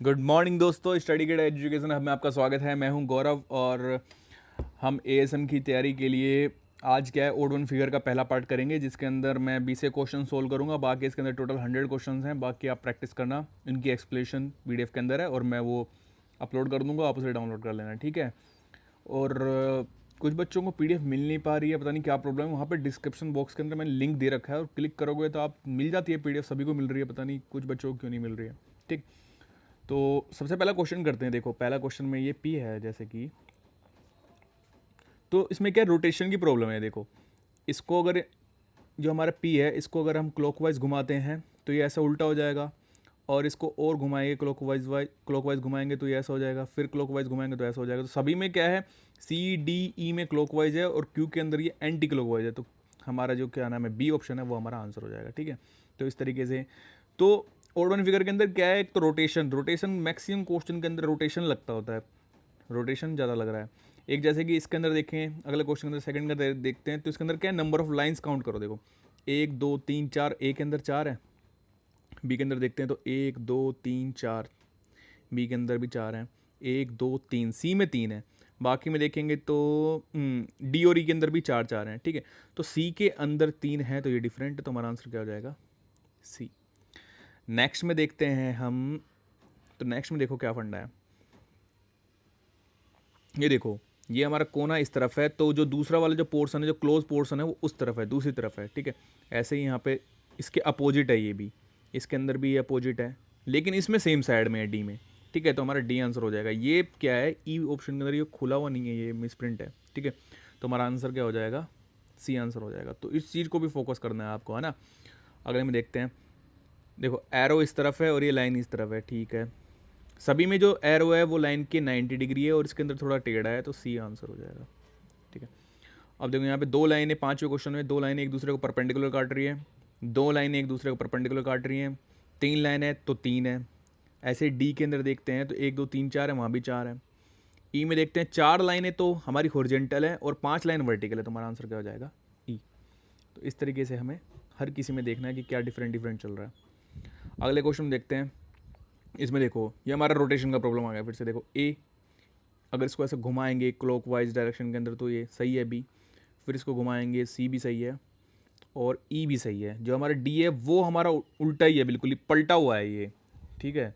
Good morning दोस्तों, study get education hub में आपका स्वागत है। मैं हूं गौरव और हम एएसएम की तैयारी के लिए आज क्या है ओड वन फिगर का पहला पार्ट करेंगे, जिसके अंदर मैं 20 क्वेश्चन सोल्व करूंगा। बाकी इसके अंदर टोटल 100 क्वेश्चन हैं। बाकी आप प्रैक्टिस करना, इनकी एक्सप्लेनेशन पीडीएफ के अंदर है और मैं वो अपलोड कर दूंगा, आप उसे डाउनलोड कर लेना, ठीक है। और कुछ बच्चों को पीडीएफ मिल नहीं पा रही है, पता नहीं क्या प्रॉब्लम है। वहाँ पे डिस्क्रिप्शन बॉक्स के अंदर मैंने लिंक दे रखा है और क्लिक करोगे तो आप मिल जाती है पीडीएफ, सभी को मिल रही है, पता नहीं कुछ बच्चों को क्यों नहीं मिल रही है, ठीक। तो सबसे पहला क्वेश्चन करते हैं। देखो पहला क्वेश्चन में ये पी है जैसे कि, तो इसमें क्या रोटेशन की प्रॉब्लम है। देखो इसको अगर, जो हमारा पी है, इसको अगर हम क्लॉकवाइज घुमाते हैं तो ये ऐसा उल्टा हो जाएगा, और इसको और घुमाएंगे क्लॉकवाइज घुमाएंगे तो ये ऐसा हो जाएगा, फिर क्लॉकवाइज घुमाएंगे तो ऐसा हो जाएगा। तो सभी में क्या है, सी डी ई में क्लॉकवाइज है और क्यू के अंदर ये एंटी क्लॉकवाइज है। तो हमारा जो क्या नाम है बी ऑप्शन है वो हमारा आंसर हो जाएगा, ठीक है। तो इस तरीके से तो ओड वन फिगर के अंदर क्या है, एक तो रोटेशन मैक्सिमम क्वेश्चन के अंदर रोटेशन लगता होता है, रोटेशन ज़्यादा लग रहा है। एक जैसे कि इसके अंदर देखें, अगले क्वेश्चन के अंदर सेकंड के अंदर देखते हैं, तो इसके अंदर क्या है, नंबर ऑफ लाइंस काउंट करो। देखो 1 2 3 4, ए के अंदर 4 है, बी के अंदर देखते हैं तो 1 2 3 4, बी के अंदर भी 4 हैं, 1 2 3, सी में 3 है। बाकी में देखेंगे तो डी और ई के अंदर भी 4 4 हैं, ठीक है। तो सी के अंदर 3 है तो ये डिफरेंट है, तो हमारा आंसर क्या हो जाएगा, सी। नेक्स्ट में देखते हैं हम, तो नेक्स्ट में देखो क्या फंडा है। ये देखो, ये हमारा कोना इस तरफ है, तो जो दूसरा वाला जो पोर्शन है, जो क्लोज पोर्शन है, वो उस तरफ है, दूसरी तरफ है, ठीक है। ऐसे ही यहाँ पे इसके अपोजिट है, ये भी इसके अंदर भी ये अपोजिट है, लेकिन इसमें सेम साइड में है, डी में, ठीक है। तो हमारा डी आंसर हो जाएगा। ये क्या है, ई ऑप्शन के अंदर ये खुला हुआ नहीं है, ये मिसप्रिंट है, ठीक है। तो हमारा आंसर क्या हो जाएगा, सी आंसर हो जाएगा। तो इस चीज़ को भी फोकस करना है आपको, है ना। अगले में देखते हैं। देखो एरो इस तरफ है और ये लाइन इस तरफ है, ठीक है। सभी में जो एरो है वो लाइन के 90 डिग्री है और इसके अंदर थोड़ा टेढ़ा है, तो सी आंसर हो जाएगा, ठीक है। अब देखो यहाँ पे दो लाइनें, पांचवें क्वेश्चन में दो लाइनें एक दूसरे को परपेंडिकुलर काट रही है, दो लाइनें एक दूसरे को परपेंडिकुलर काट रही हैं, तीन लाइन है तो तीन है। ऐसे डी के अंदर देखते हैं तो 1 2 3 4 है, वहाँ भी 4 है। ई में देखते हैं 4 लाइनें तो हमारी हॉरिजॉन्टल है और 5 लाइन वर्टिकल है, तो हमारा आंसर क्या हो जाएगा, ई। तो इस तरीके से हमें हर किसी में देखना है कि क्या डिफरेंट डिफरेंट चल रहा है। अगले क्वेश्चन में देखते हैं। इसमें देखो ये हमारा रोटेशन का प्रॉब्लम आ गया फिर से। देखो ए, अगर इसको ऐसे घुमाएंगे क्लॉकवाइज डायरेक्शन के अंदर तो ये सही है बी, फिर इसको घुमाएंगे सी भी सही है और ई भी सही है। जो हमारा डी है वो हमारा उल्टा ही है, बिल्कुल ही पलटा हुआ है ये, ठीक है।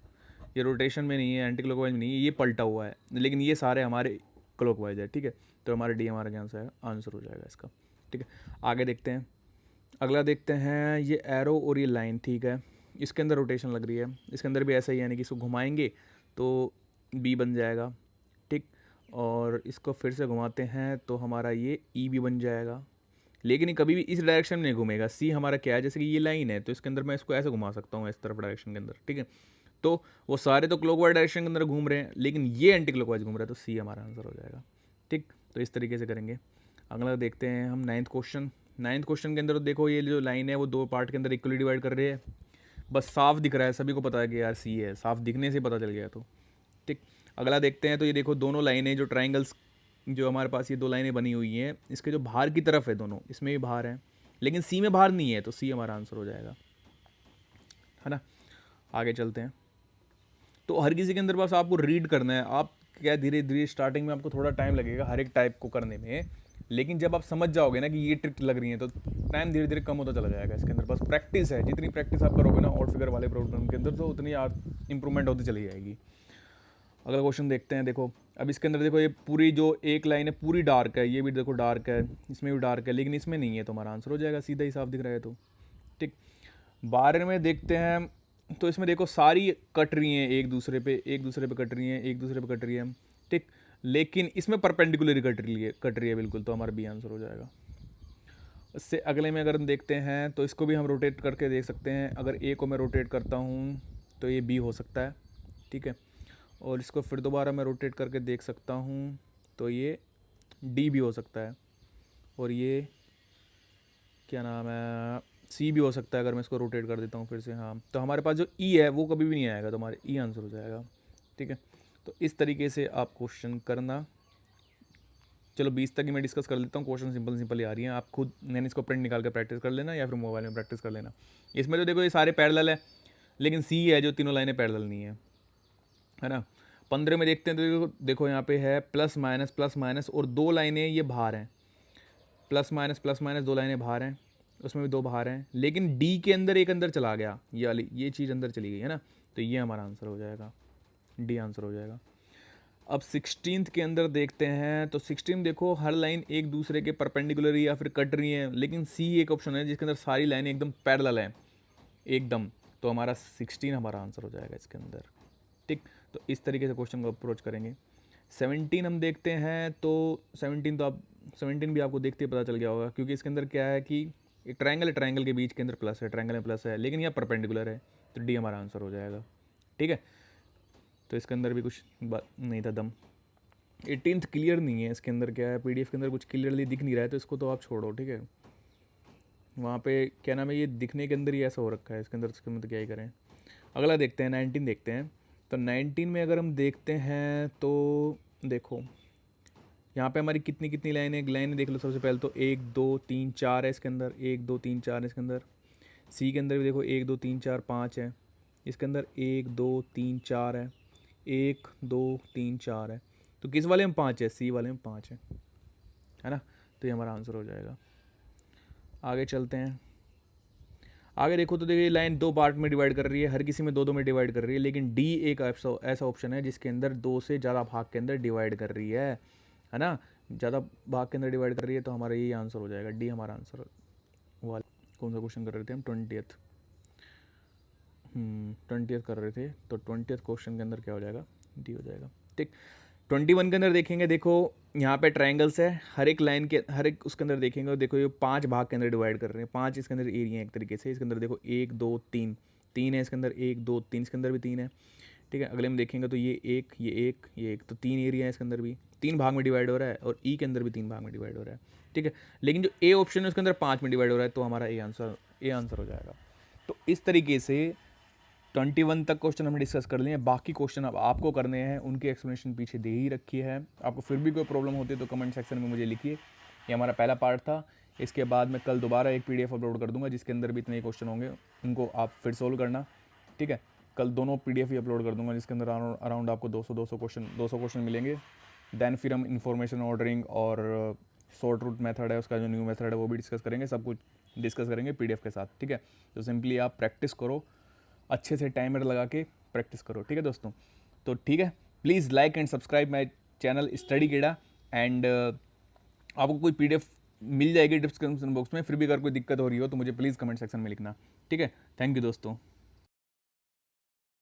ये रोटेशन में नहीं है, एंटी क्लॉकवाइज में नहीं है, ये पलटा हुआ है, लेकिन ये सारे हमारे क्लॉकवाइज है, ठीक है। तो हमारा डी हमारा क्या आंसर हो जाएगा इसका, ठीक है। आगे देखते हैं। अगला देखते हैं, ये एरो और ये लाइन, ठीक है। इसके अंदर रोटेशन लग रही है, इसके अंदर भी ऐसा ही, यानी कि इसको घुमाएंगे तो बी बन जाएगा, ठीक। और इसको फिर से घुमाते हैं तो हमारा ये ई भी बन जाएगा, लेकिन ये कभी भी इस डायरेक्शन में नहीं घूमेगा। सी हमारा क्या है, जैसे कि ये लाइन है तो इसके अंदर मैं इसको ऐसे घुमा सकता हूँ इस तरफ डायरेक्शन के अंदर, ठीक है। तो वो सारे तो क्लॉकवाइज डायरेक्शन के अंदर घूम रहे हैं, लेकिन ये एंटी क्लॉकवाइज घूम रहा है, तो सी हमारा आंसर हो जाएगा, ठीक। तो इस तरीके से करेंगे। अगला देखते हैं हम नाइन्थ क्वेश्चन। नाइन्थ क्वेश्चन के अंदर तो देखो ये जो लाइन है वो दो पार्ट के अंदर इक्वली डिवाइड कर रही है, बस साफ दिख रहा है, सभी को पता है कि यार सी है, साफ दिखने से पता चल गया, तो ठीक। अगला देखते हैं। तो ये देखो दोनों लाइनें जो ट्राइंगल्स, जो हमारे पास ये दो लाइनें बनी हुई हैं, इसके जो बाहर की तरफ है दोनों, इसमें भी बाहर है, लेकिन सी में बाहर नहीं है, तो सी हमारा आंसर हो जाएगा, है ना। आगे चलते हैं। तो हर किसी के अंदर बस आपको रीड करना है। आप क्या, धीरे धीरे स्टार्टिंग में आपको थोड़ा टाइम लगेगा हर एक टाइप को करने में, लेकिन जब आप समझ जाओगे ना कि ये ट्रिक लग रही है तो टाइम धीरे धीरे कम होता चला जाएगा। इसके अंदर बस प्रैक्टिस है, जितनी प्रैक्टिस आप करोगे ना ऑड फिगर वाले प्रॉब्लम के अंदर, तो उतनी आप इंप्रूवमेंट होती चली जाएगी। अगला क्वेश्चन देखते हैं। देखो अब इसके अंदर देखो, ये पूरी जो एक लाइन है पूरी डार्क है, ये भी देखो डार्क है, इसमें भी डार्क है, लेकिन इसमें नहीं है, तो हमारा आंसर हो जाएगा, सीधा ही साफ दिख रहा है, तो ठीक। 12 में देखते हैं। तो इसमें देखो सारी कट रही हैं एक दूसरे पे, एक दूसरे पे कट रही हैं, एक दूसरे पे कट रही है, ठीक। लेकिन इसमें परपेंडिकुलर कट रही है बिल्कुल, तो हमारा बी आंसर हो जाएगा। इससे अगले में अगर हम देखते हैं तो इसको भी हम रोटेट करके देख सकते हैं। अगर ए को मैं रोटेट करता हूँ तो ये बी हो सकता है, ठीक है। और इसको फिर दोबारा मैं रोटेट करके देख सकता हूँ तो ये डी भी हो सकता है, और ये क्या नाम है, सी भी हो सकता है अगर मैं इसको रोटेट कर देता हूँ फिर से। हाँ, तो हमारे पास जो ई है वो कभी भी नहीं आएगा, तो हमारे ई आंसर हो जाएगा, ठीक है। तो इस तरीके से आप क्वेश्चन करना। चलो 20 तक ही मैं डिस्कस कर लेता हूँ। क्वेश्चन सिंपल सिंपल ही आ रही हैं, आप खुद मैंने इसको प्रिंट निकाल कर प्रैक्टिस कर लेना या फिर मोबाइल में प्रैक्टिस कर लेना। इसमें तो देखो ये सारे पैरेलल है, लेकिन सी है जो तीनों लाइनें पैरेलल नहीं है, है ना। 15 में देखते हैं तो देखो यहाँ पे है प्लस माइनस और 2 लाइनें ये बाहर हैं, प्लस माइनस 2 लाइनें बाहर हैं, उसमें भी 2 बाहर हैं, लेकिन डी के अंदर एक अंदर चला गया, ये वाली ये चीज़ अंदर चली गई है ना, तो ये हमारा आंसर हो जाएगा, डी आंसर हो जाएगा। अब 16th के अंदर देखते हैं, तो 16 देखो हर लाइन एक दूसरे के परपेंडिकुलर या फिर कट रही है, लेकिन सी एक ऑप्शन है जिसके अंदर सारी लाइनें एकदम पैरेलल हैं एकदम, तो हमारा 16 हमारा आंसर हो जाएगा इसके अंदर। ठीक, तो इस तरीके से क्वेश्चन को अप्रोच करेंगे। 17 हम देखते हैं, तो 17 भी आपको देखते ही पता चल गया होगा, क्योंकि इसके अंदर क्या है कि एक ट्रायंगल है, ट्रायंगल के बीच के अंदर प्लस है, ट्रायंगल में प्लस है, लेकिन यह परपेंडिकुलर है, तो डी हमारा आंसर हो जाएगा। ठीक है, तो इसके अंदर भी कुछ बात नहीं था दम। 18th क्लियर नहीं है, इसके अंदर क्या है, पीडीएफ के अंदर कुछ क्लियरली दिख नहीं रहा है, तो इसको तो आप छोड़ो। ठीक है, वहाँ पे क्या नाम है, ये दिखने के अंदर ही ऐसा हो रखा है, इसके अंदर तो क्या ही करें। अगला देखते हैं, 19 देखते हैं। तो 19 में अगर हम देखते हैं तो देखो यहाँ पे हमारी कितनी कितनी लाइनें देख लो। सबसे पहले तो 1 2 3 4 है इसके अंदर, 1 2 3 4 है इसके अंदर। सी के अंदर भी देखो 1 2 3 4 5 है, इसके अंदर 1 2 3 4 है, 1 2 3 4 है, तो किस वाले में 5 है, सी वाले में 5 है ना, तो ये हमारा आंसर हो जाएगा। आगे चलते हैं। आगे देखो तो देखिए लाइन 2 पार्ट में डिवाइड कर रही है, हर किसी में 2 2 में डिवाइड कर रही है, लेकिन डी एक ऐसा ऑप्शन है जिसके अंदर 2 से ज़्यादा भाग के अंदर डिवाइड कर रही है ना, ज़्यादा भाग के अंदर डिवाइड कर रही है, तो हमारा यही आंसर हो जाएगा, डी हमारा आंसर वाला। कौन सा क्वेश्चन कर रहे थे हम, 20th कर रहे थे, तो 20th क्वेश्चन के अंदर क्या हो जाएगा, डी हो जाएगा। ठीक, 21 के अंदर देखेंगे, देखो यहाँ पे ट्रायंगल्स है, हर एक लाइन के हर एक उसके अंदर देखेंगे, और देखो ये 5 भाग के अंदर डिवाइड कर रहे हैं, 5 इसके अंदर एरिया है एक तरीके से। इसके अंदर देखो 1 2 3 3 है इसके अंदर, 1 2 3 इसके अंदर भी 3 है। ठीक है, अगले में देखेंगे तो ये एक ये एक ये एक, तो 3 एरिया है इसके अंदर भी, 3 भाग में डिवाइड हो रहा है, और ई के अंदर भी 3 भाग में डिवाइड हो रहा है। ठीक है, लेकिन जो ए ऑप्शन है उसके अंदर 5 में डिवाइड हो रहा है, तो हमारा ए आंसर हो जाएगा। तो इस तरीके से 21 तक क्वेश्चन हमने डिस्कस कर लिए हैं। बाकी क्वेश्चन अब आपको करने हैं, उनकी एक्सप्लेनेशन पीछे दे ही रखी है। आपको फिर भी कोई प्रॉब्लम होती है तो कमेंट सेक्शन में मुझे लिखिए। ये हमारा पहला पार्ट था। इसके बाद मैं कल दोबारा एक पीडीएफ अपलोड कर दूंगा जिसके अंदर भी इतने क्वेश्चन होंगे, उनको आप फिर सोल्व करना। ठीक है, कल दोनों पीडीएफ ही अपलोड कर दूंगा जिसके अंदर अराउंड आपको 200 क्वेश्चन मिलेंगे। दैन फिर हम इन्फॉर्मेशन ऑर्डरिंग और शॉर्ट रूट मेथड है, उसका जो न्यू मेथड है वो भी डिस्कस करेंगे, सब कुछ डिस्कस करेंगे पीडीएफ के साथ। ठीक है, तो सिंपली आप प्रैक्टिस करो, अच्छे से टाइमर लगा के प्रैक्टिस करो। ठीक है दोस्तों, तो ठीक है, please like and subscribe my channel study कीड़ा। एंड आपको कोई पीडीएफ मिल जाएगी डिस्क्रिप्शन बॉक्स में, फिर भी अगर कोई दिक्कत हो रही हो तो मुझे प्लीज़ कमेंट सेक्शन में लिखना। ठीक है, थैंक यू दोस्तों।